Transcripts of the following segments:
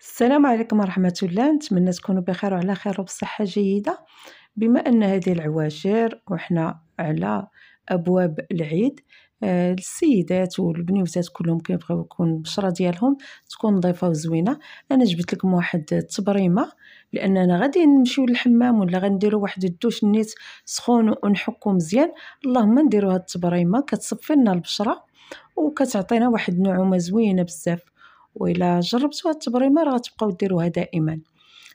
السلام عليكم ورحمة الله. نتمنى تكونوا بخير وعلى خير وبصحة جيدة. بما أن هذه العواشر وحنا على أبواب العيد، السيدات والبنيوتات كلهم كيبغيو يكون البشرة ديالهم تكون نظيفة وزوينة. أنا جبت لكم واحد التبريمة لأننا غادي نمشيو للحمام ولا غنديروا واحد الدوش نيت سخون ونحكو مزيان. اللهم نديروا هاد التبريمة كتصفي لنا البشرة وكتعطينا واحد النعومة زوينة بزاف. وإلا جربتوا هاد التبريمة راه غتبقاو ديروها دائما.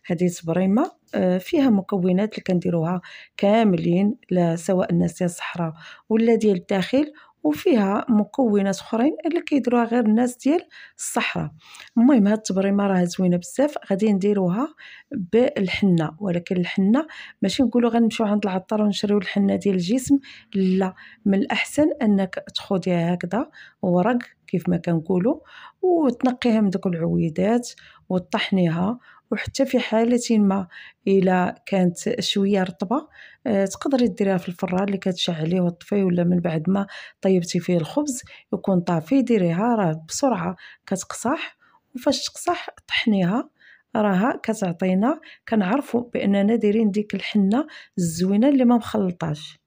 هذه التبريمه فيها مكونات اللي كنديروها كاملين، سواء الناس ديال الصحراء ولا ديال الداخل، وفيها مكونات اخرين اللي كيديروها غير الناس ديال الصحراء. المهم هاد التبريمه راه زوينه بزاف. غادي نديروها بالحنه، ولكن الحنه ماشي نقولوا غنمشيو عند العطار ونشريو الحنه ديال الجسم، لا، من الاحسن انك تخديها هكذا ورق كيف ما كنقولوا، وتنقيها من دوك العويدات وطحنيها. وحتى في حالة ما إلا كانت شوية رطبة، تقدري ديريها في الفران اللي كتشعليه وطفيه، ولا من بعد ما طيبتي فيه الخبز يكون طافي ديريها، راه بسرعة كتقصح. وفاش تقصح طحنيها، راها كتعطينا، كنعرفوا باننا دايرين ديك الحنه الزوينه اللي ما مخلطاش.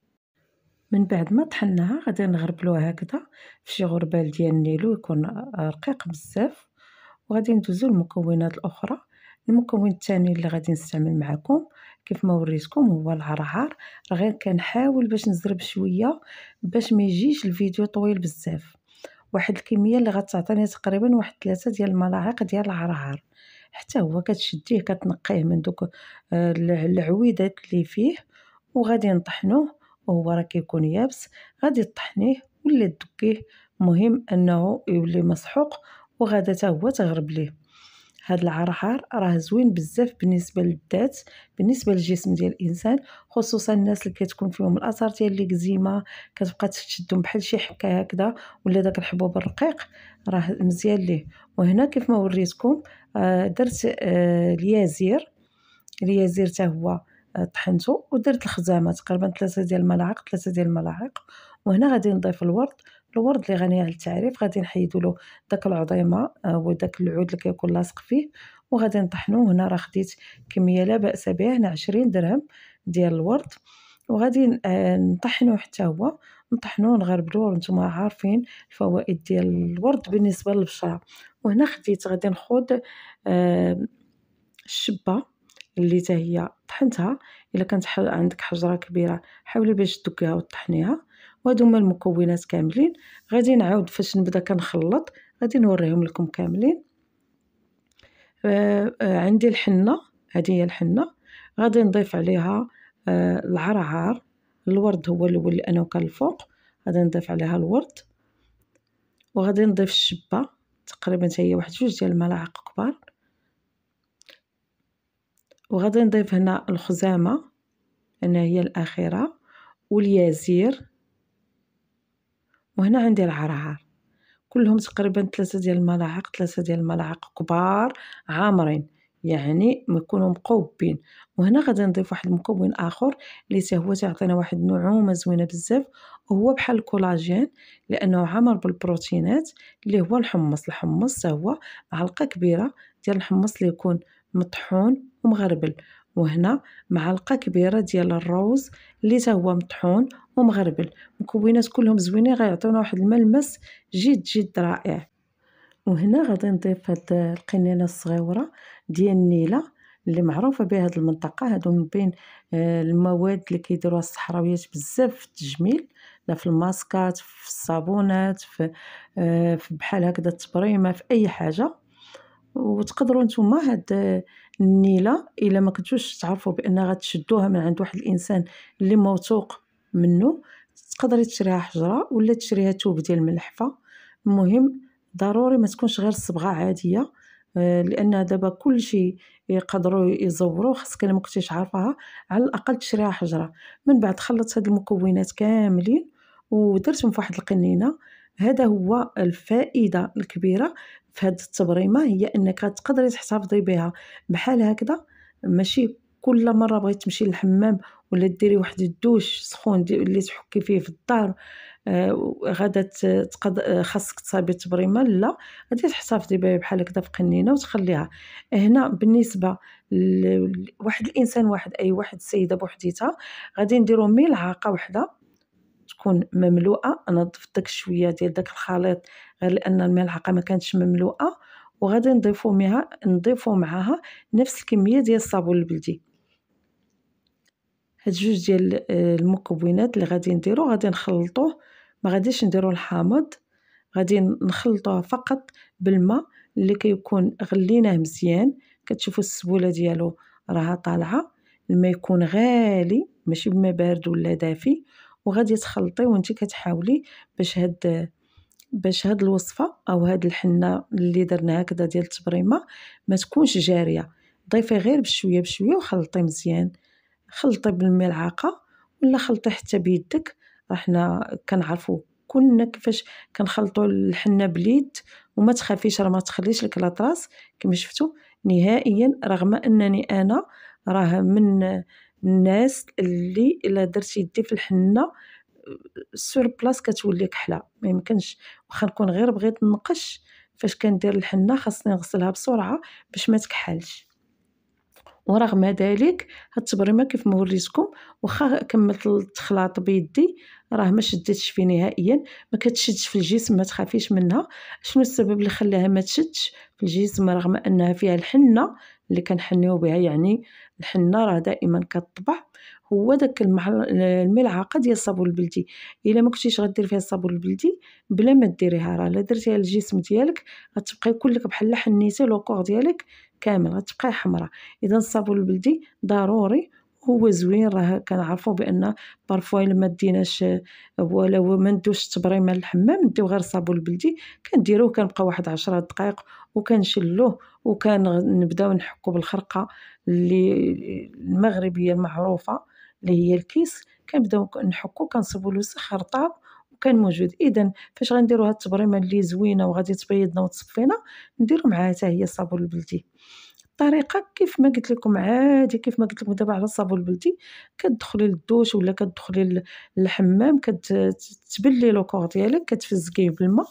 من بعد ما طحناها غادي نغربلوها هكذا في شي غربال ديال النيلو يكون رقيق بزاف. وغادي ندوزو للمكونات الاخرى. المكون الثاني اللي غادي نستعمل معكم كيف ما وريتكم هو العرعار. راه غير كنحاول باش نزرب شويه باش ما يجيش الفيديو طويل بزاف. واحد الكميه اللي غتعطيني تقريبا واحد 3 ديال الملاعق ديال العرعار. حتى هو كتشديه كتنقيه من دوك العويدات اللي فيه، وغادي نطحنوه. وهو راه كيكون يابس غادي طحنيه ولا دكيه، المهم انه يولي مسحوق. وغادا حتى هو تغرب ليه. هاد العرعار راه زوين بزاف بالنسبه للذات، بالنسبه للجسم ديال الانسان، خصوصا الناس اللي كتكون فيهم الاثار ديال ليكزيما، كتبقى تشدهم بحال شي حكه هكذا، ولا داك الحبوب الرقيق، راه مزيان ليه. وهنا كيف ما وريتكم درت اليازير حتى هو طحنته، ودرت الخزامه تقريبا 3 ديال الملاعق 3 ديال الملاعق. وهنا غادي نضيف الورد اللي غني على التعريف. غادي نحيدوا له داك العظيمه وداك العود اللي كيكون لاصق فيه، وغادي نطحنوه. هنا راه خديت كميه لا باس بها، هنا 20 درهم ديال الورد. وغادي نطحنوه حتى هو، نطحنوه نغربلوه. نتوما عارفين الفوائد ديال الورد بالنسبه للبشره. وهنا غادي ناخذ الشبه اللي حتى هي طحنتها. الا كانت عندك حجره كبيره حاولي باش تدكيها وتطحنيها. وهادو هما المكونات كاملين. غادي نعاود فاش نبدا كنخلط غادي نوريهم لكم كاملين. عندي الحنه، هذه هي الحنه. غادي نضيف عليها العرعار. الورد هو الاول لانه كان الفوق، غادي نضيف عليها الورد. وغادي نضيف الشبه تقريبا حتى هي واحد 2 ديال الملاعق كبار. وغادي نضيف هنا الخزامه أنها هي الأخيرة، واليازير. وهنا عندي العرعار، كلهم تقريبا 3 ديال الملاعق 3 ديال الملاعق كبار عامرين، يعني ما يكونوا مقوبين. وهنا غادي نضيف واحد المكون اخر اللي هو تعطينا واحد النعومه زوينه بزاف، وهو بحال الكولاجين لانه عامر بالبروتينات، اللي هو الحمص هو معلقه كبيره ديال الحمص اللي يكون مطحون ومغربل. وهنا معلقه كبيره ديال الروز اللي هو مطحون ومغربل. مكونات كلهم زوينين غيعطيونا واحد الملمس جد رائع. وهنا غادي نضيف هاد القنينه الصغيره ديال النيله اللي معروفه بهاد المنطقه. هادو من بين المواد اللي كيديروها الصحراويات بزاف في التجميل، لا في الماسكات، في الصابونات، في بحال هكذا التبريمه، في اي حاجه. وتقدروا نتوما هاد النيله الا ما كنتوش تعرفوا بان غتشدوها من عند واحد الانسان اللي موثوق منه، تقدري تشريها حجره ولا تشريها توب ديال الملحفه. المهم ضروري ما تكونش غير الصبغه عاديه، لان دابا كلشي يقدروا يزوروه. خاصك الا ما كنتيش عارفاها على الاقل تشريها حجره. من بعد خلطت هاد المكونات كاملين ودرتهم في واحد القنينه. هذا هو الفائده الكبيره في هاد التبريمه، هي انك تقدري تحتفظي بها بحال هكذا، ماشي كل مره بغيتي تمشي للحمام ولا ديري واحد الدوش سخون اللي تحكي فيه في الدار، غادا خاصك تصايبي التبريمه، لا غادي تحتفظي بها بحال هكذا في قنينه وتخليها. هنا بالنسبه لواحد الانسان واحد، اي واحد السيده بوحديتها، غادي نديرو ملعقه واحده تكون مملوءه. انا ضفت داك شويه ديال داك الخليط غير لان الملعقه ما كانتش مملوءه، وغادي نضيفو معاها نفس الكميه ديال الصابون البلدي. هاد جوج ديال المكونات اللي غادي نديرو غادي نخلطوه، ما غاديش نديرو الحامض، غادي نخلطوه فقط بالماء اللي كيكون غليناه مزيان. كتشوفوا السبوله ديالو راها طالعه، الماء يكون غالي ماشي بما بارد ولا دافي، وغادي تخلطي وانت كتحاولي باش هاد الوصفه او هاد الحنه اللي درنا هكذا ديال التبريمه ما تكونش جاريه. ضيفي غير بشويه بشويه وخلطي مزيان، خلطي بالملعقه ولا خلطي حتى بيدك. حنا كنعرفوا كلنا كيفاش كنخلطوا الحنه باليد، وما تخافيش راه ما تخليش لك لاطراس كما شفتوا نهائيا. رغم انني انا راه من الناس اللي الا درت يدي في الحنه سور بلاص كتولي كحله، ما يمكنش. واخا نكون غير بغيت نقش فاش كندير الحنه خاصني نغسلها بسرعه باش ما تكحلش. ورغم ذلك هاد التبريمه كيف ما وريتكم واخا كملت التخلاط بيدي راه ما شدتش فيه نهائيا، ما كتشدش في الجسم، ما تخافيش منها. شنو السبب اللي خلاها ما تشدش في الجسم؟ رغم انها فيها الحنه اللي كنحنيو بها، يعني الحنه راه دائما كطبع، هو داك الملعقه ديال الصابون البلدي. الا ما كنتيش غدير فيها الصابون البلدي بلا ما ديريها، راه الا درتيها للجسم ديالك غتبقاي كلك بحال حنيتي لو كور ديالك كامل، غتبقاي حمراء. اذا الصابون البلدي ضروري، هو زوين. راه كنعرفوا بان بارفوا الا ما ديناش ولا ما ندوش التبريمه للحمام نديو غير الصابون البلدي، كنديروه كنبقى واحد 10 دقائق وكنشلوه وكنبداو نحكو بالخرقه اللي المغربيه المعروفه اللي هي الكيس، كنبداو نحكو كنصيبوا له سخ رطاب وكان موجود. اذا فاش غنديروا هاد التبريمه اللي زوينه وغادي تبيضنا وتصفينا نديروا معاها حتى هي الصابون البلدي. الطريقه كيف ما قلت لكم عادي، كيف ما قلت لكم دابا على الصابون البلدي، كتدخلي للدوش ولا كتدخلي للحمام كتبلي لو كور ديالك كتفزقيه بالماء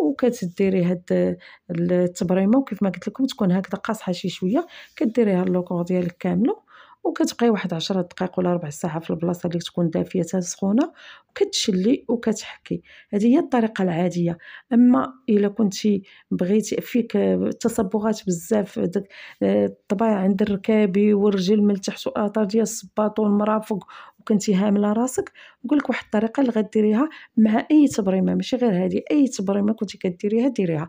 وكتديري هاد التبريمه، وكيف ما قلت لكم تكون هكذا قاصحه شي شويه كديريها لو كور ديالك كامله، وكتبقاي واحد 10 دقائق ولا ربع ساعه في البلاصه اللي تكون دافيه حتى سخونه وكتشلي وكتحكي. هذه هي الطريقه العاديه. اما الا كنتي بغيتي فيك تصبغات بزاف، داك الطبايع عند الركابي والرجل من تحت واثار ديال الصباط والمرافق وكنتي هامله راسك، نقول لك واحد الطريقه اللي غديريها مع اي تبريمه، ماشي غير هذه، اي تبريمه كنتي كديريها ديريها.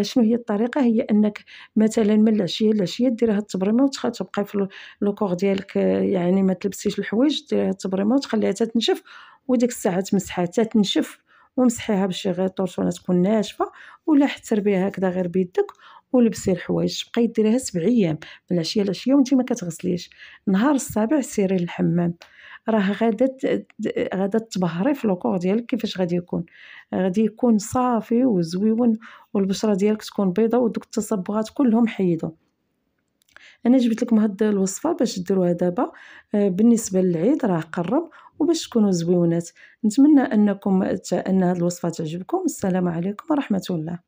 شنو هي الطريقه؟ هي انك مثلا من العشيه للعشيه ديري هاد التبريمه وتبقاي في لو كور ديالك، يعني ما تلبسيش الحوايج، ديري هاد التبريمه وتخليها حتى تنشف، وديك الساعه تمسحها حتى تنشف ومسحيها بشي غيطور وانا تكون ناشفه، ولا حتى بها هكذا غير بيدك ولبسي الحوايج. تبقاي ديريها 7 ايام من العشيه للعشيه وانت ما كتغسليش. نهار السابع سيري للحمام، راه غادا تبهري في لوكور ديالك. كيفاش غادي يكون؟ غادي يكون صافي وزويون والبشره ديالك تكون بيضاء ودوك التصبغات كلهم حيدوا. انا جبت لكم هاد الوصفه باش ديروها دابا بالنسبه للعيد راه قرب، وباش تكونوا زويونات. نتمنى ان هاد الوصفه تعجبكم. السلام عليكم ورحمه الله.